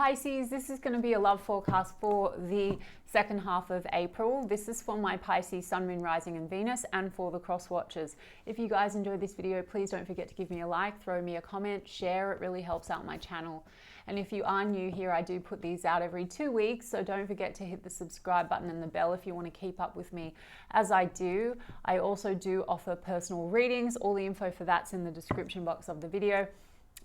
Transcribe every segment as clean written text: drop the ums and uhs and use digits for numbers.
Pisces, this is going to be a love forecast for the second half of April. This is for my Pisces Sun, Moon, Rising and Venus, and for the cross watchers. If you guys enjoyed this video, please don't forget to give me a like, throw me a comment, share. It really helps out my channel. And if you are new here, I do put these out every 2 weeks, so don't forget to hit the subscribe button and the bell if you want to keep up with me as I do. I also do offer personal readings. All the info for that's in the description box of the video.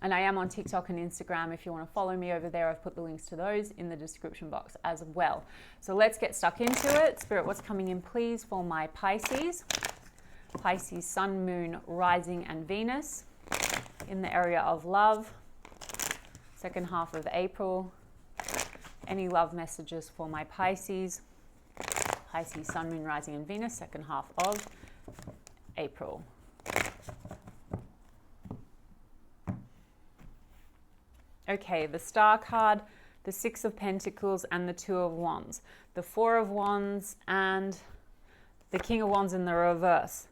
And I am on TikTok and Instagram. If you want to follow me over there, I've put the links to those in the description box as well. So let's get stuck into it. Spirit, what's coming in, please, for my Pisces? Pisces Sun, Moon, Rising and Venus in the area of love. Second half of April. Any love messages for my Pisces? Pisces Sun, Moon, Rising and Venus, second half of April. Okay, the Star card, the Six of Pentacles and the Two of Wands. The Four of Wands and the King of Wands in the reverse.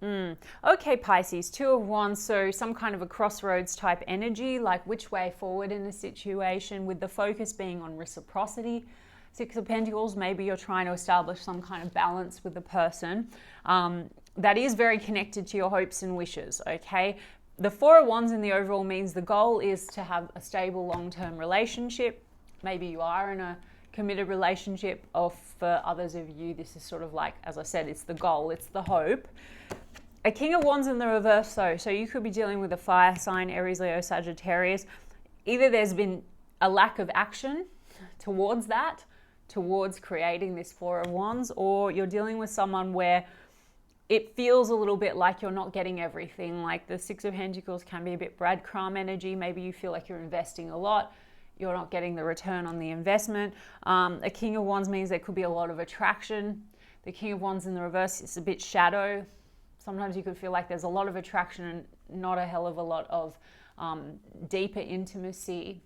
Okay, Pisces, Two of Wands, so some kind of a crossroads type energy, like which way forward in a situation, with the focus being on reciprocity. Six of Pentacles, maybe you're trying to establish some kind of balance with the person that is very connected to your hopes and wishes, okay? The Four of Wands in the overall means the goal is to have a stable long-term relationship. Maybe you are in a committed relationship, or for others of you, this is sort of like, as I said, it's the goal, it's the hope. A King of Wands in the reverse though, so you could be dealing with a fire sign, Aries, Leo, Sagittarius. Either there's been a lack of action towards that, towards creating this Four of Wands, or you're dealing with someone where it feels a little bit like you're not getting everything. Like the Six of Pentacles can be a bit breadcrumb energy. Maybe you feel like you're investing a lot, you're not getting the return on the investment. A King of Wands means there could be a lot of attraction. The King of Wands in the reverse is a bit shadow. Sometimes you could feel like there's a lot of attraction and not a hell of a lot of deeper intimacy.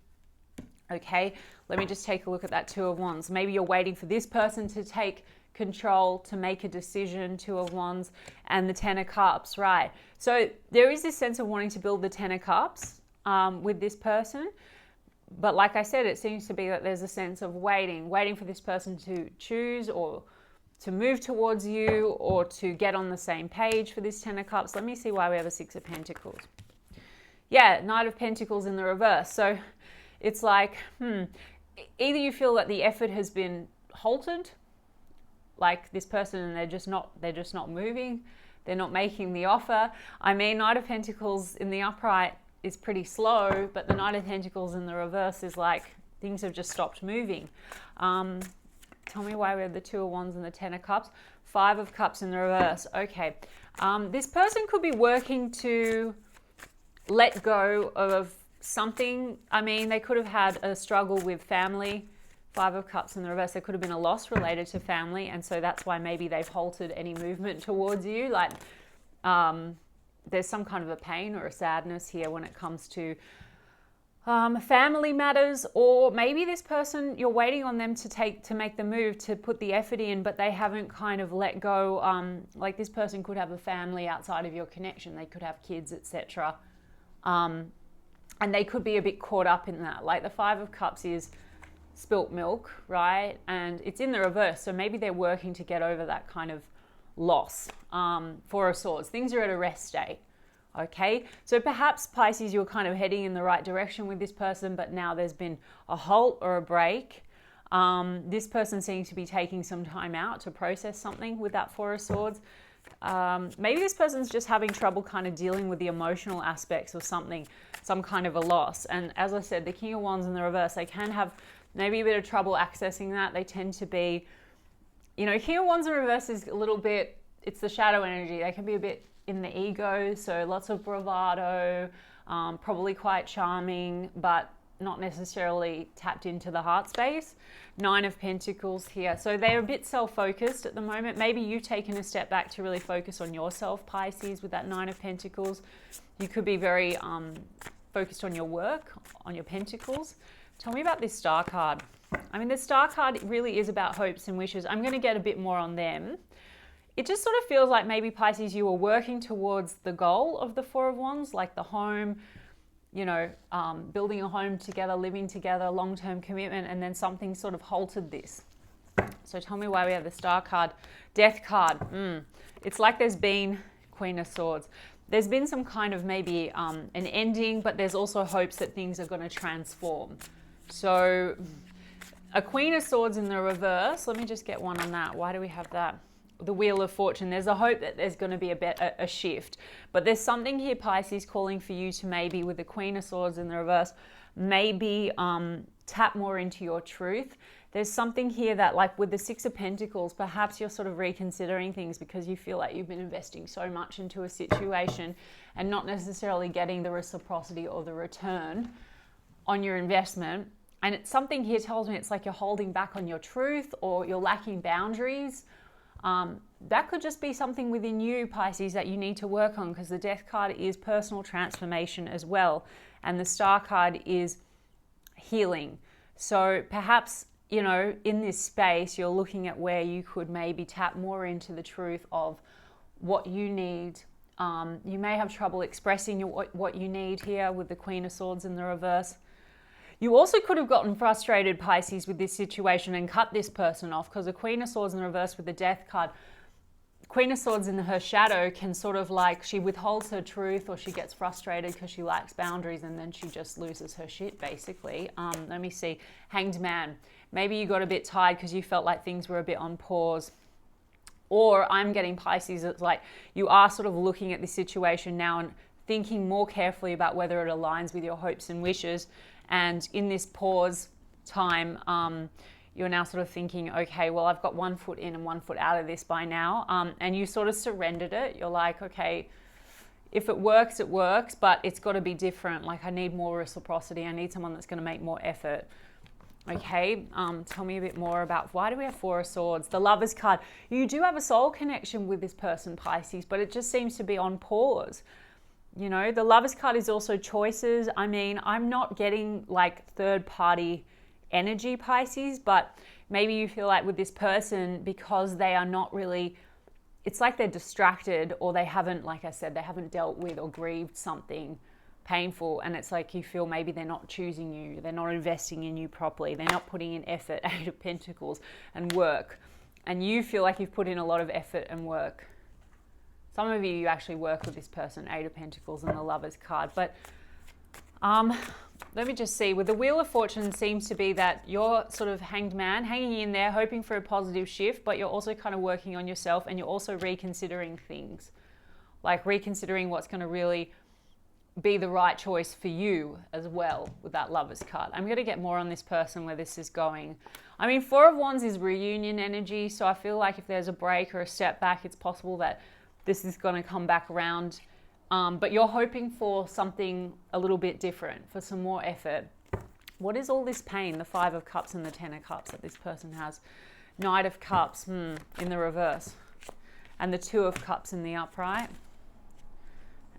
Okay, let me just take a look at that Two of Wands. Maybe you're waiting for this person to take control, to make a decision, Two of Wands, and the Ten of Cups, right? So there is this sense of wanting to build the Ten of Cups with this person. But like I said, it seems to be that there's a sense of waiting for this person to choose or to move towards you or to get on the same page for this Ten of Cups. Let me see why we have a Six of Pentacles. Yeah, Knight of Pentacles in the reverse. So it's like, either you feel that the effort has been halted, like this person, and they're just not moving, they're not making the offer. I mean, Knight of Pentacles in the upright is pretty slow, but the Knight of Pentacles in the reverse is like things have just stopped moving. Tell me why we have the Two of Wands and the Ten of Cups. Five of Cups in the reverse. Okay, this person could be working to let go of something. I mean, they could have had a struggle with family. Five of Cups in the reverse, there could have been a loss related to family, and so that's why maybe they've halted any movement towards you. Like there's some kind of a pain or a sadness here when it comes to family matters, or maybe this person, you're waiting on them to make the move, to put the effort in, but they haven't kind of let go. Like this person could have a family outside of your connection. They could have kids, etc. And they could be a bit caught up in that. Like the Five of Cups is spilt milk, right? And it's in the reverse, so maybe they're working to get over that kind of loss. Four of Swords, things are at a rest state. Okay, so perhaps Pisces, you're kind of heading in the right direction with this person, but now there's been a halt or a break. This person seems to be taking some time out to process something with that Four of Swords. Maybe this person's just having trouble kind of dealing with the emotional aspects of something, some kind of a loss. And as I said, the King of Wands in the reverse, they can have maybe a bit of trouble accessing that. They tend to be, you know, King of Wands in reverse is a little bit, it's the shadow energy. They can be a bit in the ego, so lots of bravado, probably quite charming, but not necessarily tapped into the heart space. Nine of Pentacles here. So they're a bit self-focused at the moment. Maybe you've taken a step back to really focus on yourself, Pisces, with that Nine of Pentacles. You could be very focused on your work, on your pentacles. Tell me about this Star card. I mean, the Star card really is about hopes and wishes. I'm going to get a bit more on them. It just sort of feels like maybe, Pisces, you were working towards the goal of the Four of Wands, like the home, building a home together, living together, long-term commitment, and then something sort of halted this. So tell me why we have the Star card. Death card. It's like there's been Queen of Swords. There's been some kind of maybe an ending, but there's also hopes that things are going to transform. So a Queen of Swords in the reverse. Let me just get one on that. Why do we have that? The Wheel of Fortune. There's a hope that there's going to be a shift. But there's something here, Pisces, calling for you to maybe, with the Queen of Swords in the reverse, maybe tap more into your truth. There's something here that, like with the Six of Pentacles, perhaps you're sort of reconsidering things because you feel like you've been investing so much into a situation and not necessarily getting the reciprocity or the return on your investment. And it's something here tells me it's like you're holding back on your truth or you're lacking boundaries. That could just be something within you, Pisces, that you need to work on, because the Death card is personal transformation as well. And the Star card is healing. So perhaps, in this space, you're looking at where you could maybe tap more into the truth of what you need. You may have trouble expressing what you need here with the Queen of Swords in the reverse. You also could have gotten frustrated, Pisces, with this situation and cut this person off, because the Queen of Swords in the reverse with the Death card, Queen of Swords in her shadow can sort of like, she withholds her truth or she gets frustrated because she lacks boundaries and then she just loses her shit, basically. Let me see. Hanged Man. Maybe you got a bit tired because you felt like things were a bit on pause. Or I'm getting, Pisces, it's like you are sort of looking at this situation now and thinking more carefully about whether it aligns with your hopes and wishes. And in this pause time, you're now sort of thinking, okay, well, I've got 1 foot in and 1 foot out of this by now. And you sort of surrendered it. You're like, okay, if it works, but it's got to be different. Like, I need more reciprocity. I need someone that's going to make more effort. Okay, tell me a bit more about, why do we have Four of Swords? The Lovers card. You do have a soul connection with this person, Pisces, but it just seems to be on pause. The Lovers card is also choices. I mean, I'm not getting like third party energy, Pisces, but maybe you feel like with this person, because they are not really, it's like they're distracted, or they haven't, like I said, they haven't dealt with or grieved something painful, and it's like you feel maybe they're not choosing you, they're not investing in you properly, they're not putting in effort, Eight of Pentacles, and work, and you feel like you've put in a lot of effort and work. Some of you actually work with this person, Eight of Pentacles and the Lovers card. But let me just see. With the Wheel of Fortune, seems to be that you're sort of hanged man, hanging in there, hoping for a positive shift, but you're also kind of working on yourself, and you're also reconsidering things. Like reconsidering what's going to really be the right choice for you as well with that Lovers card. I'm going to get more on this person, where this is going. I mean, Four of Wands is reunion energy, so I feel like if there's a break or a step back, it's possible that this is going to come back around. But you're hoping for something a little bit different, for some more effort. What is all this pain? The Five of Cups and the Ten of Cups that this person has. Knight of Cups in the reverse. And the Two of Cups in the upright.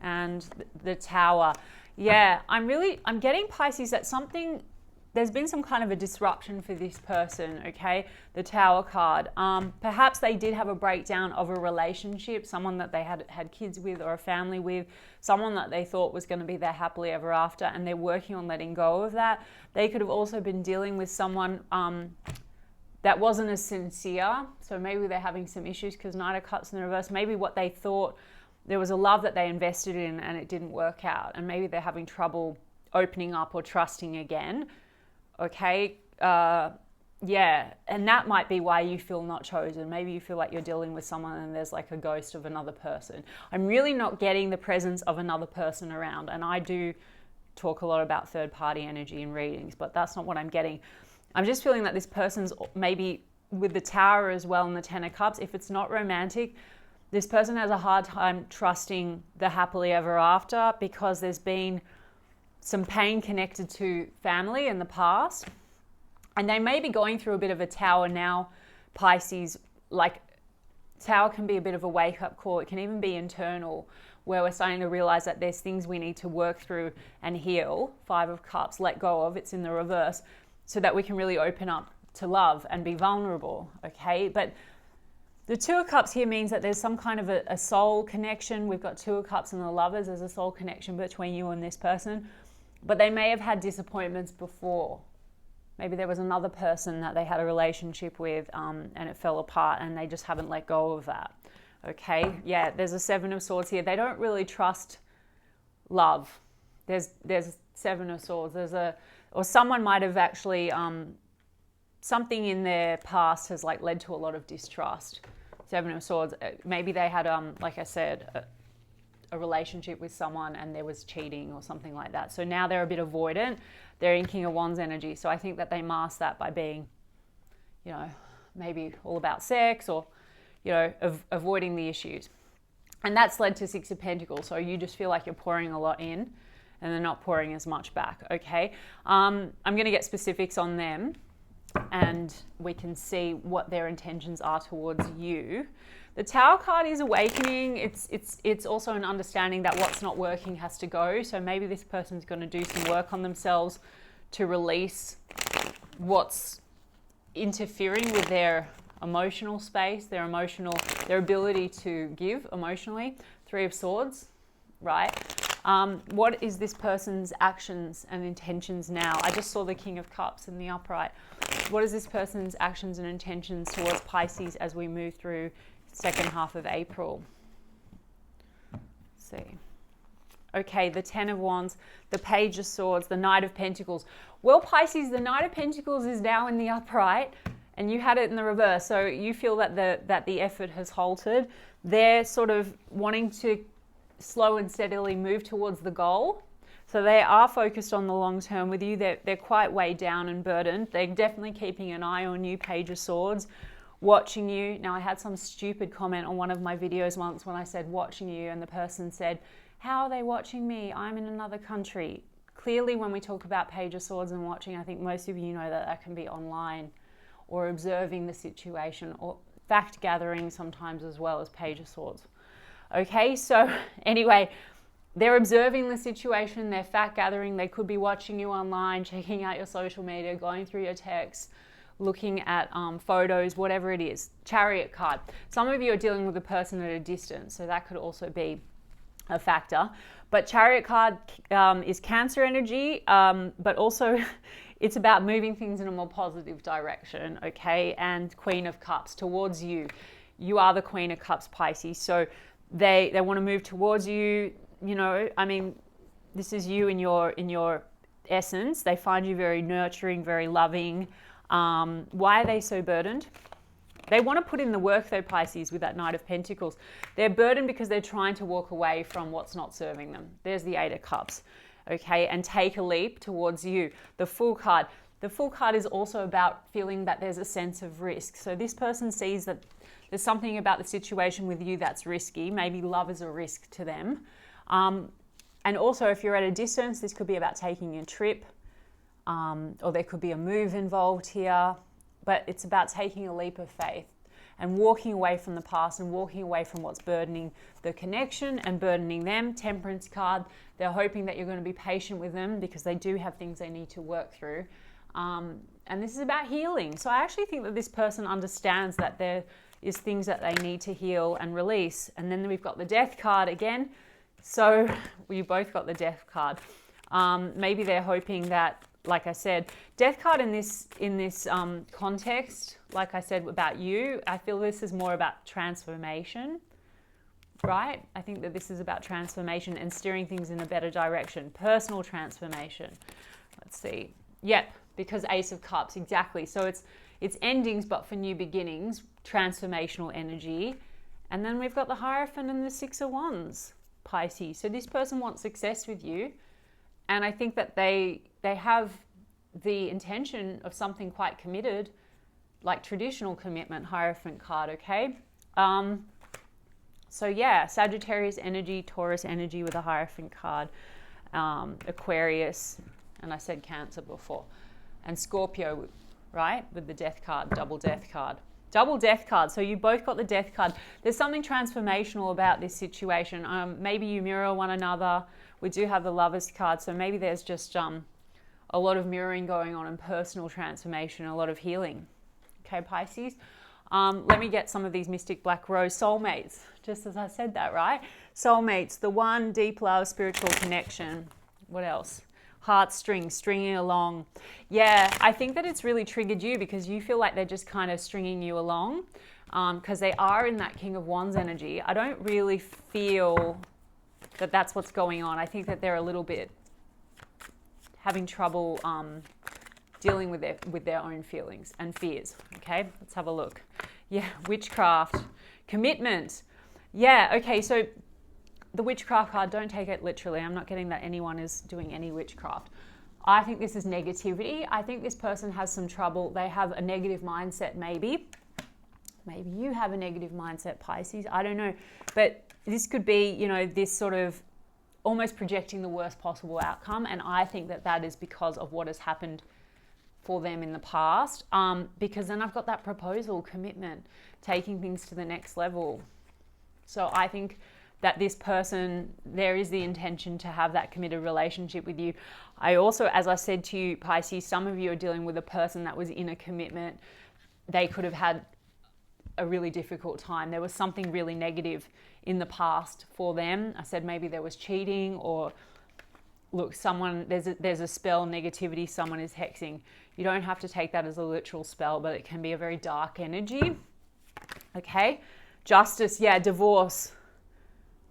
And the Tower. Yeah, I'm getting, Pisces, that there's been some kind of a disruption for this person, okay? The Tower card. Perhaps they did have a breakdown of a relationship, someone that they had kids with or a family with, someone that they thought was going to be their happily ever after, and they're working on letting go of that. They could have also been dealing with someone that wasn't as sincere, so maybe they're having some issues because Knight of Cups in the reverse. Maybe what they thought, there was a love that they invested in and it didn't work out, and maybe they're having trouble opening up or trusting again. Okay, yeah, and that might be why you feel not chosen. Maybe you feel like you're dealing with someone and there's like a ghost of another person. I'm really not getting the presence of another person around, and I do talk a lot about third party energy in readings, but that's not what I'm getting. I'm just feeling that this person's maybe with the Tower as well and the Ten of Cups. If it's not romantic, this person has a hard time trusting the happily ever after, because there's been some pain connected to family in the past, and they may be going through a bit of a Tower now, Pisces. Like, Tower can be a bit of a wake-up call. It can even be internal, where we're starting to realize that there's things we need to work through and heal. Five of Cups, let go of, it's in the reverse, so that we can really open up to love and be vulnerable, okay? But the Two of Cups here means that there's some kind of a soul connection. We've got Two of Cups and the Lovers. There's a soul connection between you and this person. but they may have had disappointments before. Maybe there was another person that they had a relationship with and it fell apart and they just haven't let go of that. Okay, yeah, there's a Seven of Swords here. They don't really trust love. There's Seven of Swords. Or someone might have actually, something in their past has like led to a lot of distrust. Seven of Swords. Maybe they had, like I said, a relationship with someone and there was cheating or something like that. So now they're a bit avoidant. They're in King of Wands energy. So I think that they mask that by being, you know, maybe all about sex or, you know, avoiding the issues. And that's led to Six of Pentacles. So you just feel like you're pouring a lot in and they're not pouring as much back, okay? I'm going to get specifics on them and we can see what their intentions are towards you. The Tower card is awakening. It's also an understanding that what's not working has to go. So maybe this person's going to do some work on themselves to release what's interfering with their emotional space, their ability to give emotionally. Three of Swords, right? What is this person's actions and intentions now? I just saw the King of Cups in the upright. What is this person's actions and intentions towards Pisces as we move through second half of April? Let's see. Okay, the Ten of Wands, the Page of Swords, the Knight of Pentacles. Well, Pisces, the Knight of Pentacles is now in the upright and you had it in the reverse. So you feel that the effort has halted. They're sort of wanting to slow and steadily move towards the goal. So they are focused on the long term with you. They're quite weighed down and burdened. They're definitely keeping an eye on you, Page of Swords, watching you. Now, I had some stupid comment on one of my videos once when I said watching you, and the person said, how are they watching me? I'm in another country. Clearly, when we talk about Page of Swords and watching, I think most of you know that that can be online or observing the situation or fact gathering sometimes as well as Page of Swords. Okay, so anyway, they're observing the situation, they're fact gathering, they could be watching you online, checking out your social media, going through your texts, looking at photos, whatever it is. Chariot card. Some of you are dealing with a person at a distance, so that could also be a factor. But Chariot card is Cancer energy, but also it's about moving things in a more positive direction, okay? And Queen of Cups towards you. You are the Queen of Cups, Pisces. So they want to move towards you. You know, I mean, this is you in your essence. They find you very nurturing, very loving. Why are they so burdened? They want to put in the work though, Pisces, with that Knight of Pentacles. They're burdened because they're trying to walk away from what's not serving them. There's the Eight of Cups, okay? And take a leap towards you. The Fool card. The Fool card is also about feeling that there's a sense of risk. So this person sees that there's something about the situation with you that's risky. Maybe love is a risk to them. And also, if you're at a distance, this could be about taking a trip, or there could be a move involved here, but it's about taking a leap of faith and walking away from the past and walking away from what's burdening the connection and burdening them. Temperance card, they're hoping that you're going to be patient with them because they do have things they need to work through. And this is about healing. So I actually think that this person understands that there is things that they need to heal and release. And then we've got the Death card again. So we both got the Death card. Maybe they're hoping that, like I said, Death card in this context, like I said about you, I feel this is more about transformation, right? I think that this is about transformation and steering things in a better direction, personal transformation. Let's see. Yep, because Ace of Cups, exactly. So it's endings, but for new beginnings, transformational energy. And then we've got the Hierophant and the Six of Wands, Pisces. So this person wants success with you. And I think that they have the intention of something quite committed, like traditional commitment, Hierophant card, okay? So yeah, Sagittarius energy, Taurus energy with a Hierophant card, Aquarius, and I said Cancer before, and Scorpio, right, with the Death card, double Death card. Double Death card. So you both got the Death card. There's something transformational about this situation. Maybe you mirror one another. We do have the Lovers card. So maybe there's just a lot of mirroring going on and personal transformation, a lot of healing. Okay, Pisces. Let me get some of these Mystic Black Rose soulmates, just as I said that, right? Soulmates, the one, deep love, spiritual connection. What else? Heartstrings, stringing along. Yeah, I think that it's really triggered you because you feel like they're just kind of stringing you along because they are in that King of Wands energy. I don't really feel that that's what's going on. I think that they're a little bit having trouble dealing with their own feelings and fears. Okay, let's have a look. Yeah, witchcraft, commitment. Yeah, okay, so the witchcraft card, don't take it literally. I'm not getting that anyone is doing any witchcraft. I think this is negativity. I think this person has some trouble. They have a negative mindset maybe. Maybe you have a negative mindset, Pisces. I don't know. But this could be, you know, this sort of almost projecting the worst possible outcome. And I think that that is because of what has happened for them in the past. Because then I've got that proposal, commitment, taking things to the next level. So I think that this person, there is the intention to have that committed relationship with you. I also, as I said to you, Pisces, some of you are dealing with a person that was in a commitment. They could have had a really difficult time. There was something really negative in the past for them. I said maybe there was cheating or look, someone, there's a spell, negativity, someone is hexing. You don't have to take that as a literal spell, but it can be a very dark energy. Okay, justice, yeah, divorce,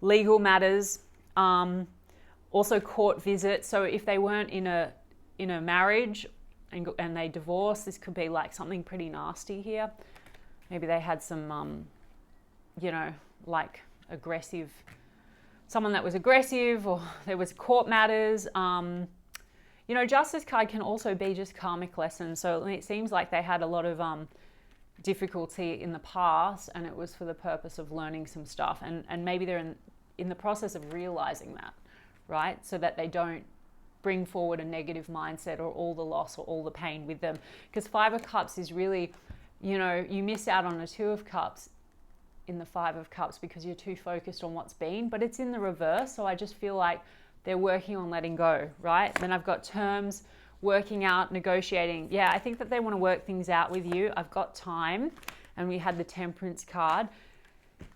legal matters, also court visit. So if they weren't in a marriage and they divorced, this could be like something pretty nasty here. Maybe they had some, you know, like aggressive, someone that was aggressive, or there was court matters. You know, justice card can also be just karmic lessons. So it seems like they had a lot of difficulty in the past, and it was for the purpose of learning some stuff. And maybe they're in the process of realizing that, right? So that they don't bring forward a negative mindset or all the loss or all the pain with them. Because Five of Cups is really, you know, you miss out on a Two of Cups in the Five of Cups because you're too focused on what's been, but it's in the reverse. So I just feel like they're working on letting go, right? Then I've got terms, working out, negotiating. Yeah, I think that they want to work things out with you. I've got time. And we had the Temperance card.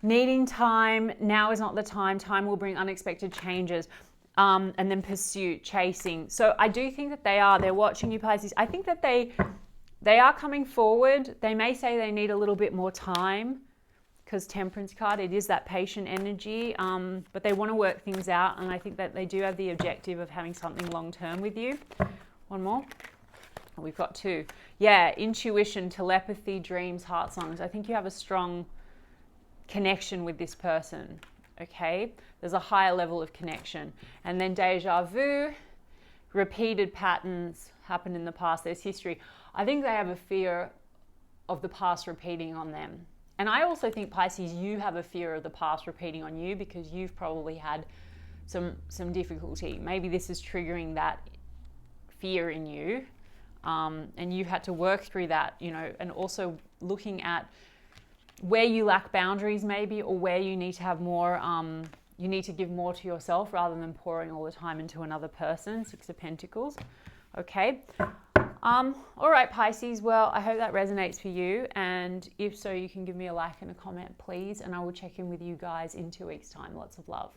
Needing time, now is not the time. Time will bring unexpected changes. And then pursuit, chasing. So I do think that they're watching you, Pisces. I think that they are coming forward. They may say they need a little bit more time because Temperance card, it is that patient energy, but they want to work things out, and I think that they do have the objective of having something long-term with you. One more. We've got two. Yeah, intuition, telepathy, dreams, heart songs. I think you have a strong connection with this person, okay? There's a higher level of connection. And then deja vu, repeated patterns happened in the past. There's history. I think they have a fear of the past repeating on them. And I also think, Pisces, you have a fear of the past repeating on you because you've probably had some difficulty. Maybe this is triggering that fear in you, and you had to work through that, you know, and also looking at where you lack boundaries maybe, or where you need to have more, you need to give more to yourself rather than pouring all the time into another person. Six of Pentacles. Okay. All right, Pisces. Well, I hope that resonates for you. And if so, you can give me a like and a comment, please. And I will check in with you guys in 2 weeks' time. Lots of love.